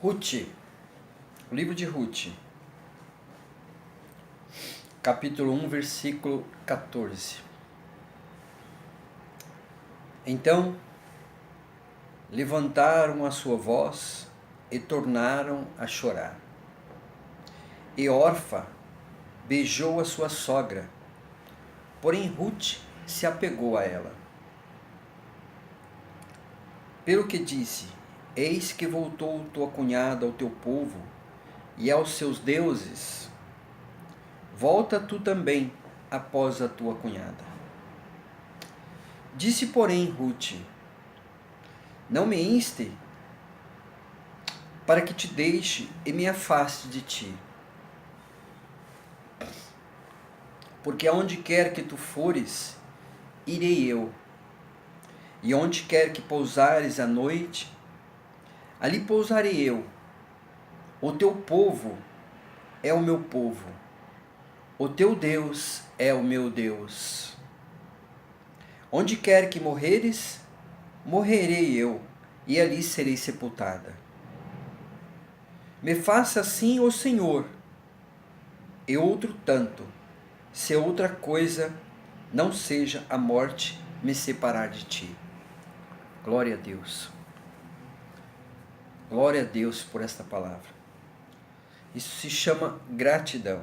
Ruth, o livro de Ruth, capítulo 1, versículo 14. Então levantaram a sua voz e tornaram a chorar. E Orfa beijou a sua sogra, porém Ruth se apegou a ela. Pelo que disse: eis que voltou tua cunhada ao teu povo e aos seus deuses. Volta tu também após a tua cunhada. Disse, porém, Ruth: não me inste para que te deixe e me afaste de ti. Porque aonde quer que tu fores, irei eu. E onde quer que pousares à noite, ali pousarei eu. O teu povo é o meu povo. O teu Deus é o meu Deus. Onde quer que morreres, morrerei eu, e ali serei sepultada. Me faça assim o Senhor, e outro tanto, se outra coisa não seja a morte me separar de ti. Glória a Deus. Glória a Deus por esta palavra. Isso se chama gratidão.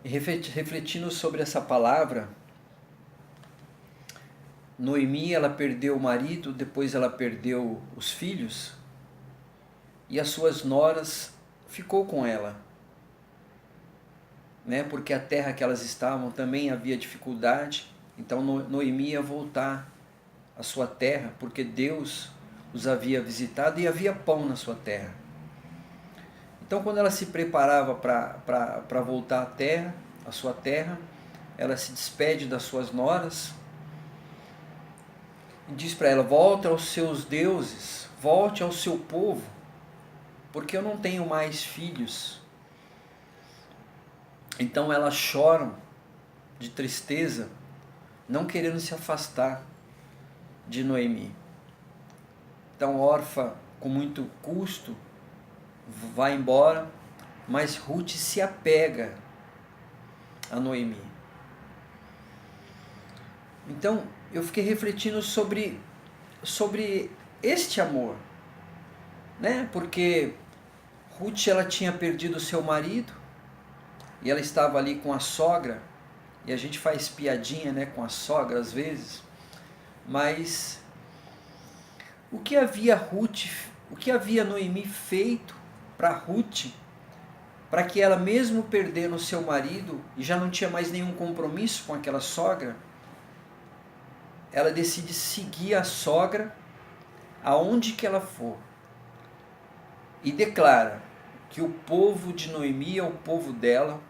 E refletindo sobre essa palavra, Noemi, ela perdeu o marido, depois ela perdeu os filhos, e as suas noras ficou com ela, né? Porque a terra que elas estavam também havia dificuldade, então Noemi ia voltar à sua terra, porque Deus os havia visitado e havia pão na sua terra. Então, quando ela se preparava para voltar à terra, à sua terra, ela se despede das suas noras e diz para ela: volte aos seus deuses, volte ao seu povo, porque eu não tenho mais filhos. Então elas choram de tristeza, não querendo se afastar de Noemi. Então Orfa, com muito custo, vai embora, mas Ruth se apega a Noemi. Então eu fiquei refletindo sobre este amor, né? Porque Ruth, ela tinha perdido seu marido e ela estava ali com a sogra, e a gente faz piadinha, né, com a sogra às vezes, mas o que havia Noemi feito para Ruth, para que ela, mesmo perdendo seu marido e já não tinha mais nenhum compromisso com aquela sogra, ela decide seguir a sogra aonde que ela for e declara que o povo de Noemi é o povo dela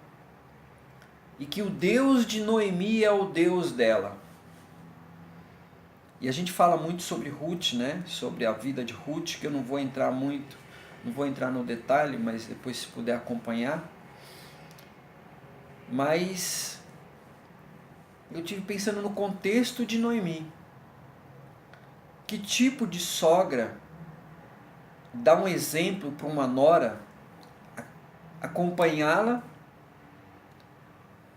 e que o Deus de Noemi é o Deus dela. E a gente fala muito sobre Ruth, né? Sobre a vida de Ruth, que eu não vou entrar no detalhe, mas depois, se puder acompanhar. Mas eu tive pensando no contexto de Noemi. Que tipo de sogra dá um exemplo para uma nora acompanhá-la,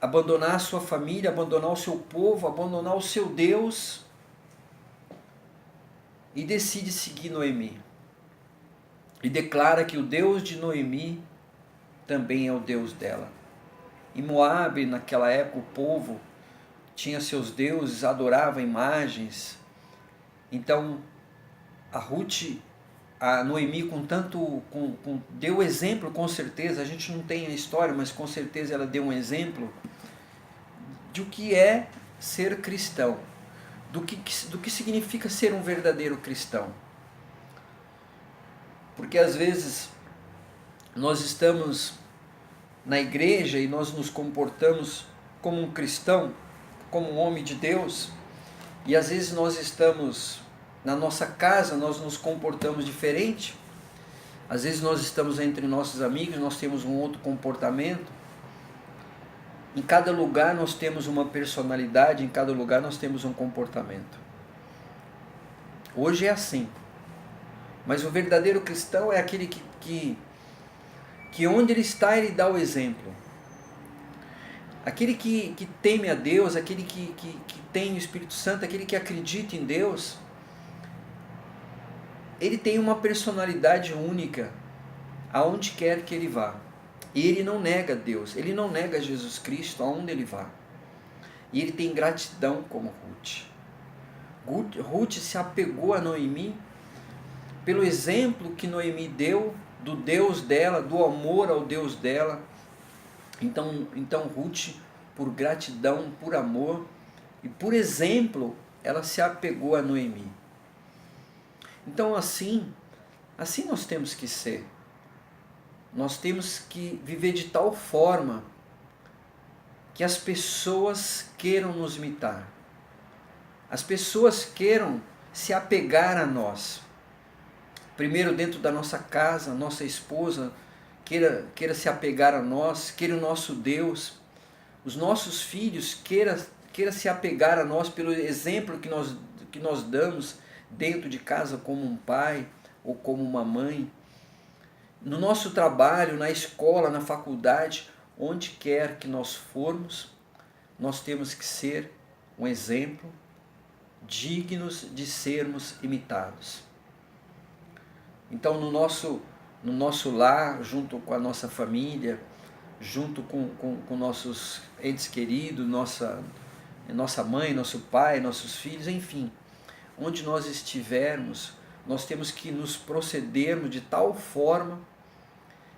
abandonar a sua família, abandonar o seu povo, abandonar o seu Deus, e decide seguir Noemi. E declara que o Deus de Noemi também é o Deus dela. Em Moabe, naquela época, o povo tinha seus deuses, adorava imagens. Então, a Noemi, deu exemplo, com certeza. A gente não tem a história, mas com certeza ela deu um exemplo de o que é ser cristão, do que significa ser um verdadeiro cristão. Porque às vezes nós estamos na igreja e nós nos comportamos como um cristão, como um homem de Deus, e às vezes nós estamos na nossa casa, nós nos comportamos diferente. Às vezes nós estamos entre nossos amigos, nós temos um outro comportamento. Em cada lugar nós temos uma personalidade, em cada lugar nós temos um comportamento. Hoje é assim. Mas o verdadeiro cristão é aquele que onde ele está, ele dá o exemplo. Aquele que teme a Deus, aquele que tem o Espírito Santo, aquele que acredita em Deus, ele tem uma personalidade única aonde quer que ele vá. E ele não nega Deus, ele não nega Jesus Cristo aonde ele vá. E ele tem gratidão como Ruth. Ruth se apegou a Noemi pelo exemplo que Noemi deu do Deus dela, do amor ao Deus dela. Então Ruth, por gratidão, por amor e por exemplo, ela se apegou a Noemi. Então assim nós temos que ser. Nós temos que viver de tal forma que as pessoas queiram nos imitar. As pessoas queiram se apegar a nós. Primeiro dentro da nossa casa, nossa esposa queira se apegar a nós, queira o nosso Deus. Os nossos filhos queira se apegar a nós pelo exemplo que nós damos dentro de casa como um pai ou como uma mãe. No nosso trabalho, na escola, na faculdade, onde quer que nós formos, nós temos que ser um exemplo dignos de sermos imitados. Então no nosso lar, junto com a nossa família, junto com nossos entes queridos, nossa mãe, nosso pai, nossos filhos, enfim, onde nós estivermos, nós temos que nos procedermos de tal forma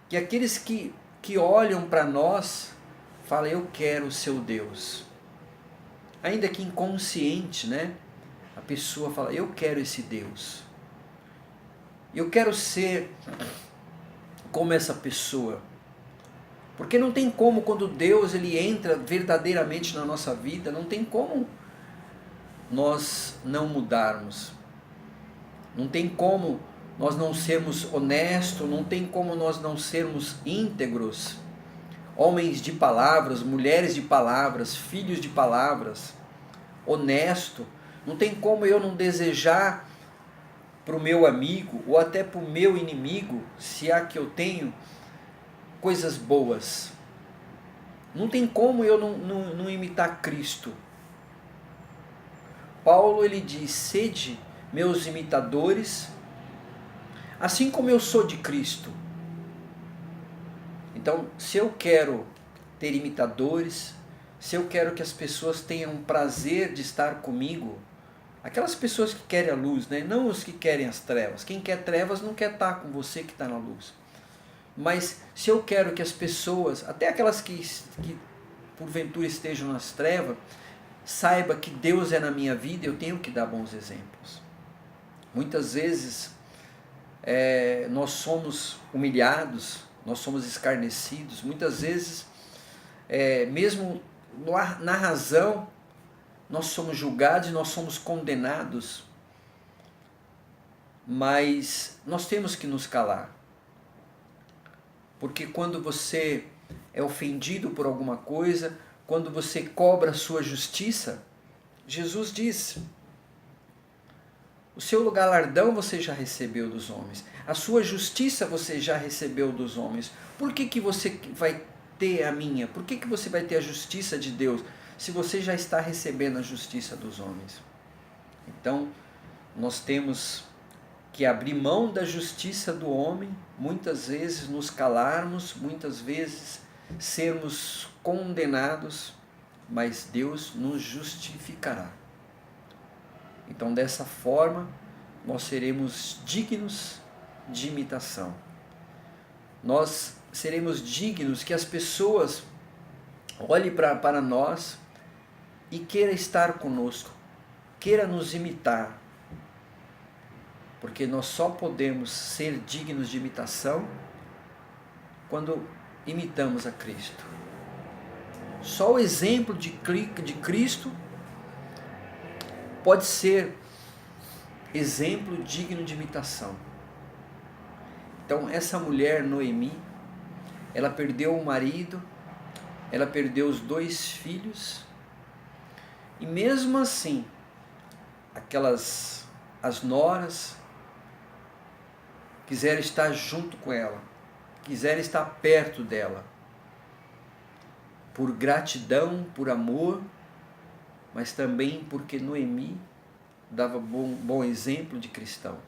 que aqueles que olham para nós falam: eu quero o seu Deus. Ainda que inconsciente, né? A pessoa fala: eu quero esse Deus. Eu quero ser como essa pessoa. Porque não tem como, quando Deus ele entra verdadeiramente na nossa vida, não tem como nós não mudarmos. Não tem como nós não sermos honestos, não tem como nós não sermos íntegros, homens de palavras, mulheres de palavras, filhos de palavras, honesto. Não tem como eu não desejar para o meu amigo ou até para o meu inimigo, se há que eu tenho, coisas boas. Não tem como eu não imitar Cristo. Paulo ele diz: sede meus imitadores, assim como eu sou de Cristo. Então, se eu quero ter imitadores, se eu quero que as pessoas tenham prazer de estar comigo, aquelas pessoas que querem a luz, né? Não os que querem as trevas. Quem quer trevas não quer estar com você que está na luz. Mas se eu quero que as pessoas, até aquelas que porventura estejam nas trevas, saiba que Deus é na minha vida, eu tenho que dar bons exemplos. Muitas vezes nós somos humilhados, nós somos escarnecidos, muitas vezes, mesmo na razão, nós somos julgados e nós somos condenados, mas nós temos que nos calar. Porque quando você é ofendido por alguma coisa, quando você cobra a sua justiça, Jesus diz: o seu galardão você já recebeu dos homens, a sua justiça você já recebeu dos homens. Por que você vai ter a minha? Por que você vai ter a justiça de Deus, se você já está recebendo a justiça dos homens? Então, nós temos que abrir mão da justiça do homem, muitas vezes nos calarmos, muitas vezes sermos condenados, mas Deus nos justificará. Então, dessa forma, nós seremos dignos de imitação. Nós seremos dignos que as pessoas olhem para nós e queiram estar conosco, queiram nos imitar. Porque nós só podemos ser dignos de imitação quando imitamos a Cristo. Só o exemplo de Cristo pode ser exemplo digno de imitação. Então, essa mulher, Noemi, ela perdeu o marido, ela perdeu os 2 filhos, e mesmo assim, as noras, quiseram estar junto com ela, quiseram estar perto dela, por gratidão, por amor, mas também porque Noemi dava bom exemplo de cristão.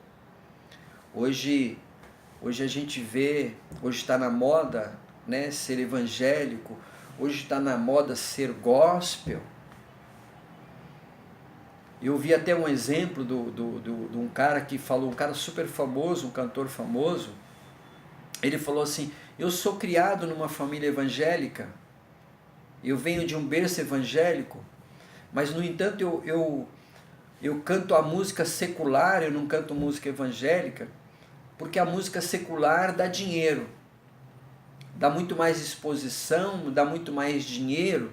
Hoje a gente vê, hoje está na moda, né, ser evangélico, hoje está na moda ser gospel. Eu vi até um exemplo de um cara que falou, um cara super famoso, um cantor famoso. Ele falou assim: eu sou criado numa família evangélica, eu venho de um berço evangélico, mas no entanto eu canto a música secular, eu não canto música evangélica, porque a música secular dá dinheiro, dá muito mais exposição, dá muito mais dinheiro.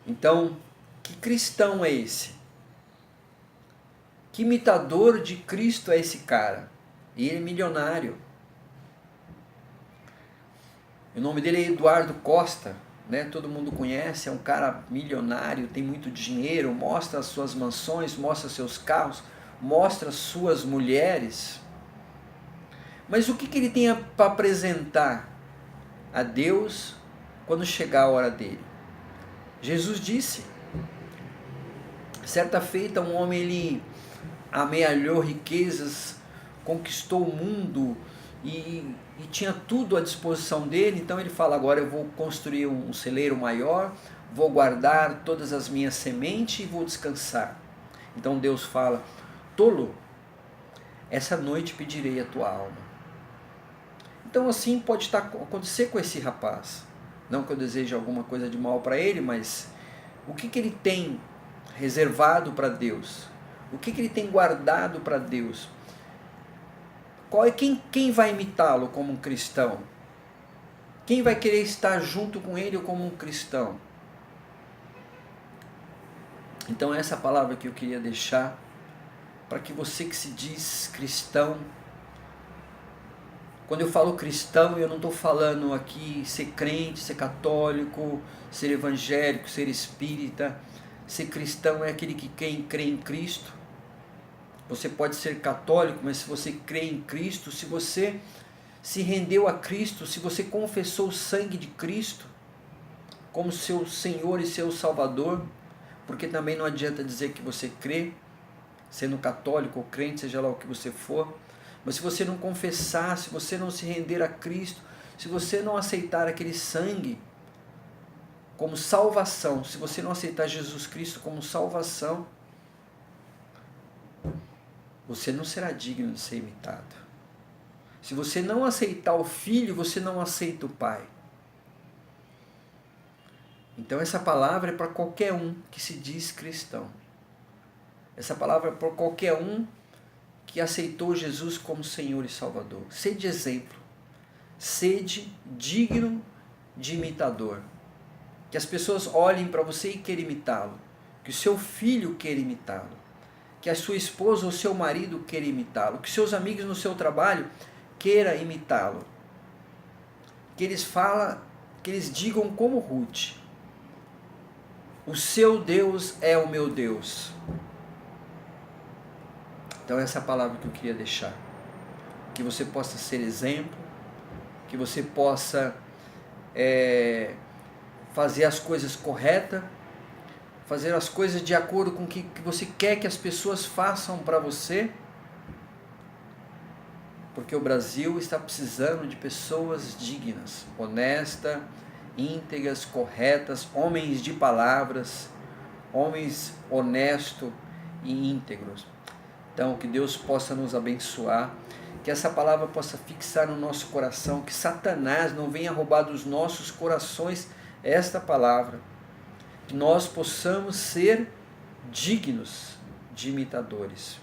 Então, que cristão é esse? Que imitador de Cristo é esse cara? E ele é milionário. O nome dele é Eduardo Costa, né? Todo mundo conhece, é um cara milionário, tem muito dinheiro, mostra as suas mansões, mostra seus carros, mostra as suas mulheres. Mas o que ele tem para apresentar a Deus quando chegar a hora dele? Jesus disse, certa feita um homem, ele amealhou riquezas, conquistou o mundo e tinha tudo à disposição dele. Então ele fala: agora eu vou construir um celeiro maior, vou guardar todas as minhas sementes e vou descansar. Então Deus fala: tolo, essa noite pedirei a tua alma. Então assim pode acontecer com esse rapaz. Não que eu deseje alguma coisa de mal para ele, mas o que ele tem reservado para Deus? O que ele tem guardado para Deus? Quem vai imitá-lo como um cristão? Quem vai querer estar junto com ele como um cristão? Então essa palavra que eu queria deixar para que você que se diz cristão, quando eu falo cristão, eu não estou falando aqui ser crente, ser católico, ser evangélico, ser espírita. Ser cristão é aquele que crê em Cristo. Você pode ser católico, mas se você crê em Cristo, se você se rendeu a Cristo, se você confessou o sangue de Cristo como seu Senhor e seu Salvador, porque também não adianta dizer que você crê, sendo católico ou crente, seja lá o que você for, mas se você não confessar, se você não se render a Cristo, se você não aceitar aquele sangue como salvação, se você não aceitar Jesus Cristo como salvação, você não será digno de ser imitado. Se você não aceitar o Filho, você não aceita o Pai. Então essa palavra é para qualquer um que se diz cristão. Essa palavra é para qualquer um que aceitou Jesus como Senhor e Salvador. Sede exemplo. Sede digno de imitador. Que as pessoas olhem para você e queiram imitá-lo. Que o seu filho queira imitá-lo. Que a sua esposa ou seu marido queira imitá-lo. Que seus amigos no seu trabalho queira imitá-lo. Que eles digam como Ruth: o seu Deus é o meu Deus. Então essa é a palavra que eu queria deixar. Que você possa ser exemplo, que você possa fazer as coisas corretas, fazer as coisas de acordo com o que você quer que as pessoas façam para você, porque o Brasil está precisando de pessoas dignas, honestas, íntegras, corretas, homens de palavras, homens honestos e íntegros. Então, que Deus possa nos abençoar, que essa palavra possa fixar no nosso coração, que Satanás não venha roubar dos nossos corações esta palavra, que nós possamos ser dignos de imitadores,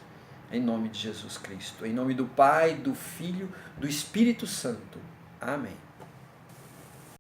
em nome de Jesus Cristo, em nome do Pai, do Filho, do Espírito Santo. Amém.